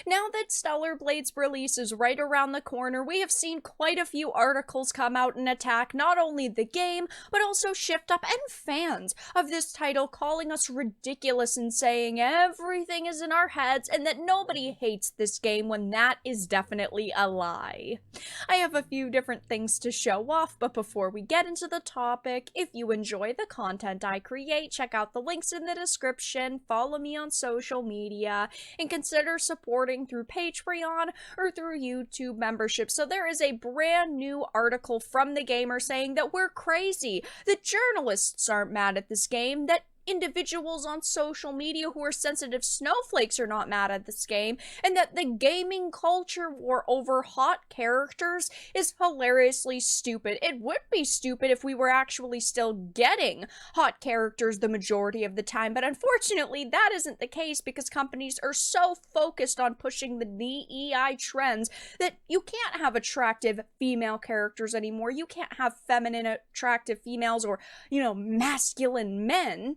Now that Stellar Blade's release is right around the corner, we have seen quite a few articles come out and attack not only the game, but also Shift Up and fans of this title, calling us ridiculous and saying everything is in our heads and that nobody hates this game when that is definitely a lie. I have a few different things to show off, but before we get into the topic, if you enjoy the content I create, check out the links in the description, follow me on social media, and consider supporting through Patreon or through YouTube membership. So there is a brand new article from TheGamer saying that we're crazy, that journalists aren't mad at this game, that individuals on social media who are sensitive snowflakes are not mad at this game, and that the gaming culture war over hot characters is hilariously stupid. It would be stupid if we were actually still getting hot characters the majority of the time, but unfortunately that isn't the case because companies are so focused on pushing the DEI trends that you can't have attractive female characters anymore. You can't have feminine attractive females or, masculine men.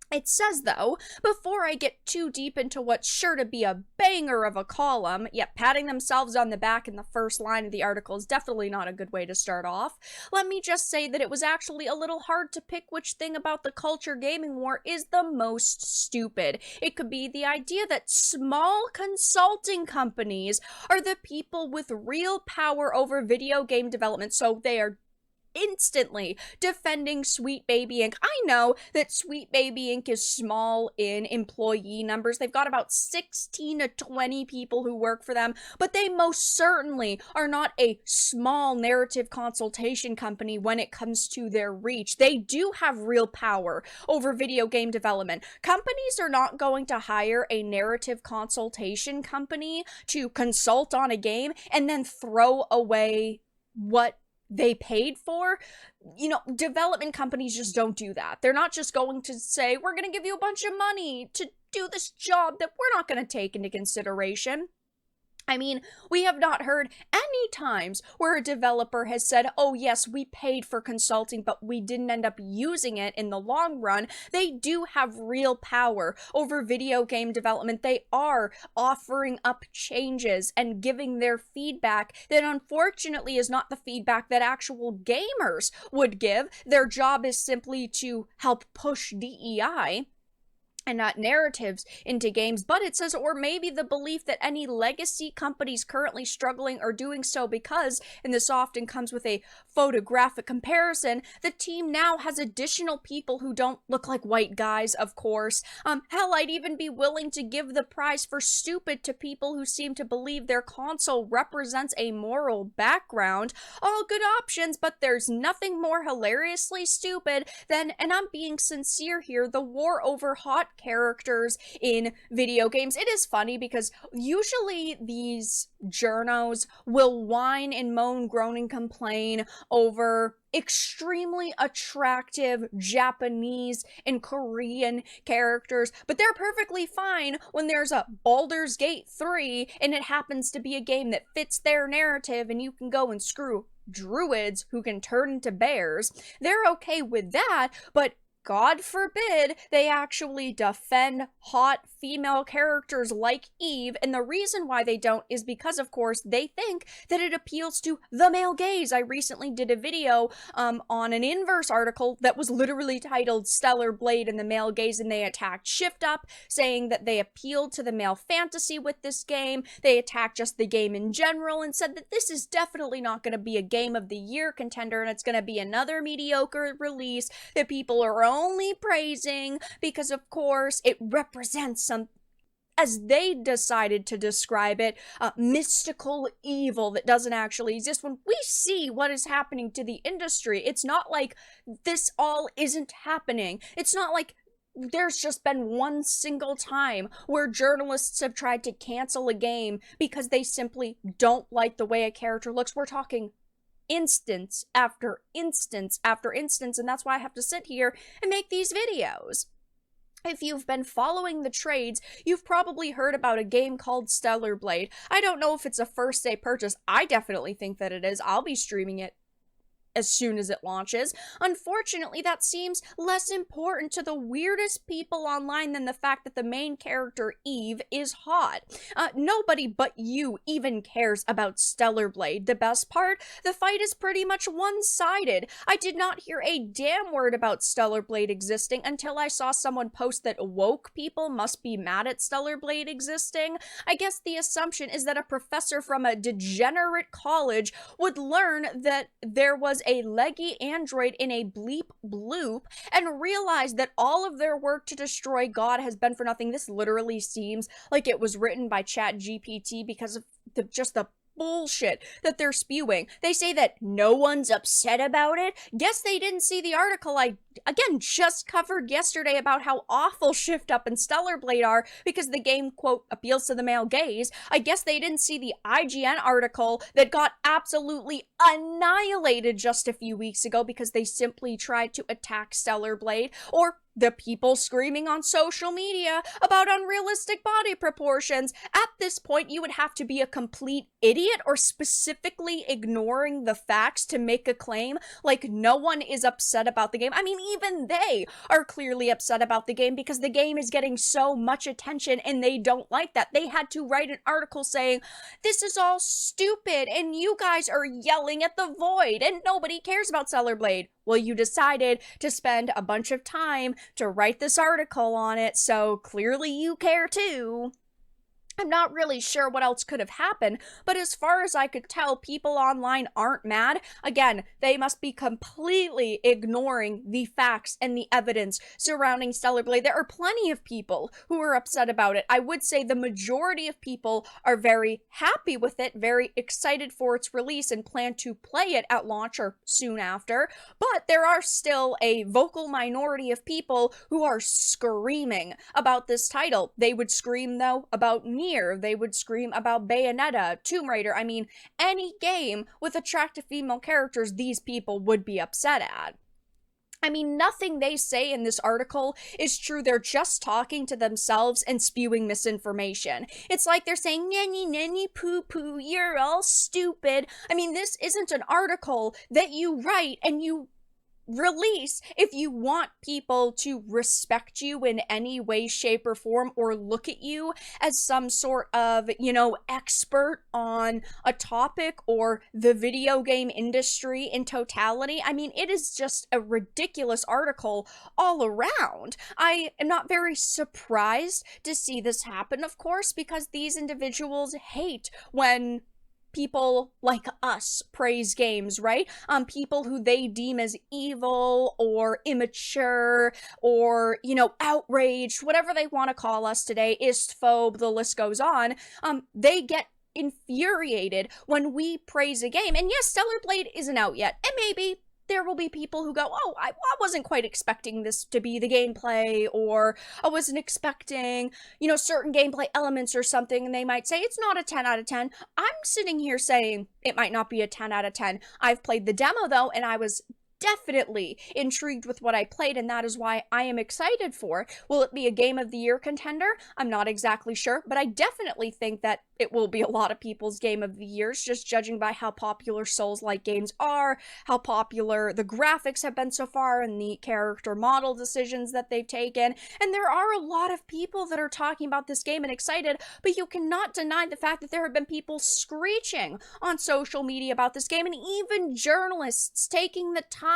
It says, though, before I get too deep into what's sure to be a banger of a column, yet patting themselves on the back in the first line of the article is definitely not a good way to start off, let me just say that it was actually a little hard to pick which thing about the culture gaming war is the most stupid. It could be the idea that small consulting companies are the people with real power over video game development, so they are instantly defending Sweet Baby Inc. I know that Sweet Baby Inc. is small in employee numbers. They've got about 16 to 20 people who work for them, but they most certainly are not a small narrative consultation company when it comes to their reach. They do have real power over video game development. Companies are not going to hire a narrative consultation company to consult on a game and then throw away what they paid for. Development companies just don't do that. They're not just going to say, we're going to give you a bunch of money to do this job that we're not going to take into consideration. I mean, we have not heard any times where a developer has said, oh yes, we paid for consulting, but we didn't end up using it in the long run. They do have real power over video game development. They are offering up changes and giving their feedback that unfortunately is not the feedback that actual gamers would give. Their job is simply to help push DEI and not narratives into games, but it says, or maybe the belief that any legacy companies currently struggling are doing so because, and this often comes with a photographic comparison, the team now has additional people who don't look like white guys, of course. Hell, I'd even be willing to give the prize for stupid to people who seem to believe their console represents a moral background. All good options, but there's nothing more hilariously stupid than, and I'm being sincere here, the war over hot characters in video games. It is funny because usually these journos will whine and moan, groan, and complain over extremely attractive Japanese and Korean characters, but they're perfectly fine when there's a Baldur's Gate 3 and it happens to be a game that fits their narrative and you can go and screw druids who can turn into bears. They're okay with that, but God forbid they actually defend hot female characters like Eve, and the reason why they don't is because, of course, they think that it appeals to the male gaze. I recently did a video on an Inverse article that was literally titled Stellar Blade and the Male Gaze, and they attacked Shift Up, saying that they appealed to the male fantasy with this game. They attacked just the game in general and said that this is definitely not going to be a Game of the Year contender, and it's going to be another mediocre release that people are only praising because, of course, it represents some, as they decided to describe it, mystical evil that doesn't actually exist. When we see what is happening to the industry, it's not like this all isn't happening. It's not like there's just been one single time where journalists have tried to cancel a game because they simply don't like the way a character looks. We're talking instance after instance after instance, and that's why I have to sit here and make these videos. If you've been following the trades, you've probably heard about a game called Stellar Blade. I don't know if it's a first day purchase. I definitely think that it is. I'll be streaming it as soon as it launches. Unfortunately, that seems less important to the weirdest people online than the fact that the main character, Eve, is hot. Nobody but you even cares about Stellar Blade. The best part? The fight is pretty much one-sided. I did not hear a damn word about Stellar Blade existing until I saw someone post that woke people must be mad at Stellar Blade existing. I guess the assumption is that a professor from a degenerate college would learn that there was a leggy android in a bleep bloop and realize that all of their work to destroy God has been for nothing. This literally seems like it was written by ChatGPT because of just the bullshit that they're spewing. They say that no one's upset about it. Guess they didn't see the article I, again, just covered yesterday about how awful Shift Up and Stellar Blade are because the game, quote, appeals to the male gaze. I guess they didn't see the IGN article that got absolutely annihilated just a few weeks ago because they simply tried to attack Stellar Blade, or the people screaming on social media about unrealistic body proportions. At this point, you would have to be a complete idiot or specifically ignoring the facts to make a claim like no one is upset about the game. I mean, even they are clearly upset about the game because the game is getting so much attention and they don't like that. They had to write an article saying, this is all stupid and you guys are yelling at the void and nobody cares about Stellar Blade. Well, you decided to spend a bunch of time to write this article on it, so clearly you care too. I'm not really sure what else could have happened, but as far as I could tell, people online aren't mad. Again, they must be completely ignoring the facts and the evidence surrounding Stellar Blade. There are plenty of people who are upset about it. I would say the majority of people are very happy with it, very excited for its release, and plan to play it at launch or soon after. But there are still a vocal minority of people who are screaming about this title. They would scream, though, about Nier. They would scream about Bayonetta, Tomb Raider. I mean, any game with attractive female characters, these people would be upset at. I mean, nothing they say in this article is true. They're just talking to themselves and spewing misinformation. It's like they're saying, nanny, nanny, poo, poo, you're all stupid. I mean, this isn't an article that you write and you release if you want people to respect you in any way, shape, or form, or look at you as some sort of, expert on a topic or the video game industry in totality. I mean, it is just a ridiculous article all around. I am not very surprised to see this happen, of course, because these individuals hate when people like us praise games, right? People who they deem as evil or immature or, outraged, whatever they want to call us today, istphobe, the list goes on. They get infuriated when we praise a game. And yes, Stellar Blade isn't out yet. And maybe there will be people who go, oh, I wasn't quite expecting this to be the gameplay, or I wasn't expecting, certain gameplay elements or something, and they might say, it's not a 10 out of 10. I'm sitting here saying it might not be a 10 out of 10. I've played the demo, though, and I was definitely intrigued with what I played, and that is why I am excited for it. Will it be a Game of the Year contender? I'm not exactly sure, but I definitely think that it will be a lot of people's Game of the Years, just judging by how popular Souls-like games are, how popular the graphics have been so far, and the character model decisions that they've taken. And there are a lot of people that are talking about this game and excited, but you cannot deny the fact that there have been people screeching on social media about this game, and even journalists taking the time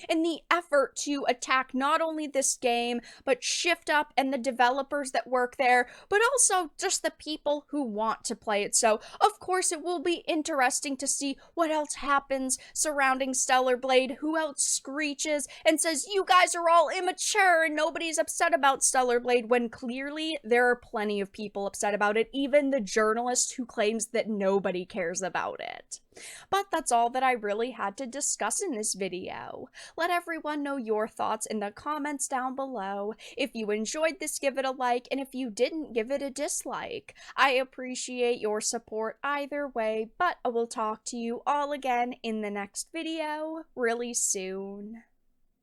and the effort to attack not only this game, but Shift Up and the developers that work there, but also just the people who want to play it. So, of course, it will be interesting to see what else happens surrounding Stellar Blade, who else screeches and says, you guys are all immature and nobody's upset about Stellar Blade, when clearly there are plenty of people upset about it, even the journalist who claims that nobody cares about it. But that's all that I really had to discuss in this video. Let everyone know your thoughts in the comments down below. If you enjoyed this, give it a like, and if you didn't, give it a dislike. I appreciate your support either way, but I will talk to you all again in the next video really soon.